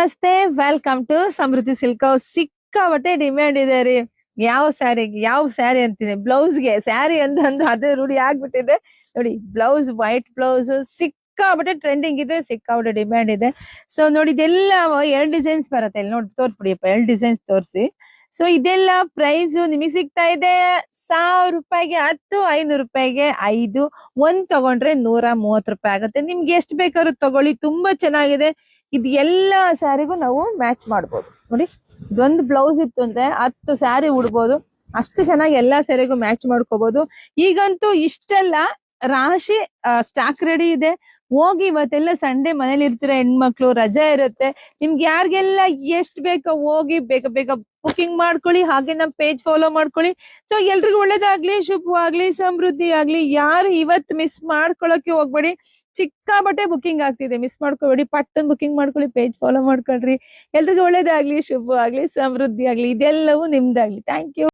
ನಮಸ್ತೆ, welcome to Samruddhi silk house. ಸಿಕ್ಕಾಬಟ್ಟೆ demand ಇದೆ ರೀ. ಯಾವ ಸ್ಯಾರಿ ಅಂತೀನಿ, ಬ್ಲೌಸ್ಗೆ ಸ್ಯಾರಿ ಅಂತಂದು ಅದೇ ರೂಢಿ ಆಗ್ಬಿಟ್ಟಿದೆ ನೋಡಿ. ಬ್ಲೌಸ್, ವೈಟ್ ಬ್ಲೌಸ್ ಸಿಕ್ಕಾಬಟ್ಟೆ ಟ್ರೆಂಡಿಂಗ್ ಇದೆ, ಸಿಕ್ಕಾಬಟ್ಟೆ ಡಿಮ್ಯಾಂಡ್ ಇದೆ. ಸೊ ನೋಡಿ, ಇದೆಲ್ಲ 2 ಡಿಸೈನ್ಸ್ ಬರುತ್ತೆ ಇಲ್ಲಿ ನೋಡಿ. ತೋರ್ಸ್ಬಿಡಿಯಪ್ಪ, 2 ಡಿಸೈನ್ಸ್ ತೋರಿಸಿ. ಸೊ ಇದೆಲ್ಲ ಪ್ರೈಸ್ ನಿಮಗೆ ಸಿಗ್ತಾ ಇದೆ 1000 ರೂಪಾಯಿಗೆ 10, 500 ರೂಪಾಯಿಗೆ 5, 1 ತಗೊಂಡ್ರೆ 130 ರೂಪಾಯಿ ಆಗುತ್ತೆ. ನಿಮ್ಗೆ ಎಷ್ಟು ಬೇಕಾದ್ರೂ ತಗೊಳ್ಳಿ, ತುಂಬಾ ಚೆನ್ನಾಗಿದೆ. ಇದು ಎಲ್ಲ ಸ್ಯಾರಿಗೂ ನಾವು ಮ್ಯಾಚ್ ಮಾಡ್ಬೋದು ನೋಡಿ. ಇದೊಂದು ಬ್ಲೌಸ್ ಇತ್ತು ಅಂದ್ರೆ 10 ಸ್ಯಾರಿ ಉಡ್ಬೋದು, ಅಷ್ಟು ಚೆನ್ನಾಗಿ ಎಲ್ಲಾ ಸ್ಯಾರಿಗೂ ಮ್ಯಾಚ್ ಮಾಡ್ಕೋಬಹುದು. ಈಗಂತೂ ಇಷ್ಟೆಲ್ಲ ರಾಶಿ ಸ್ಟಾಕ್ ರೆಡಿ ಇದೆ. ಹೋಗಿ, ಇವತ್ತೆಲ್ಲ ಸಂಡೇ ಮನೇಲಿ ಇರ್ತೀರ ಹೆಣ್ಮಕ್ಳು, ರಜೆ ಇರುತ್ತೆ. ನಿಮ್ಗೆ ಯಾರಿಗೆಲ್ಲ ಎಷ್ಟ್ ಬೇಕೋ ಹೋಗಿ ಬೇಗ ಬೇಗ ಬುಕಿಂಗ್ ಮಾಡ್ಕೊಳ್ಳಿ. ಹಾಗೆ ನಮ್ ಪೇಜ್ ಫಾಲೋ ಮಾಡ್ಕೊಳ್ಳಿ. ಸೊ ಎಲ್ರಿಗೂ ಒಳ್ಳೇದಾಗ್ಲಿ, ಶುಭವಾಗ್ಲಿ, ಸಮೃದ್ಧಿ ಆಗ್ಲಿ. ಯಾರು ಇವತ್ತು ಮಿಸ್ ಮಾಡ್ಕೊಳಕ್ಕೆ ಹೋಗ್ಬೇಡಿ. ಸಿಕ್ಕಾಬಟ್ಟೆ ಬುಕಿಂಗ್ ಆಗ್ತಿದೆ, ಮಿಸ್ ಮಾಡ್ಕೋಬೇಡಿ. ಪಟ್ಟನ್ ಬುಕಿಂಗ್ ಮಾಡ್ಕೊಳ್ಳಿ, ಪೇಜ್ ಫಾಲೋ ಮಾಡ್ಕೊಳ್ರಿ. ಎಲ್ರಿಗೂ ಒಳ್ಳೇದಾಗ್ಲಿ, ಶುಭವಾಗ್ಲಿ, ಸಮೃದ್ಧಿ ಆಗ್ಲಿ. ಇದೆಲ್ಲವೂ ನಿಮ್ದಾಗ್ಲಿ. Thank you.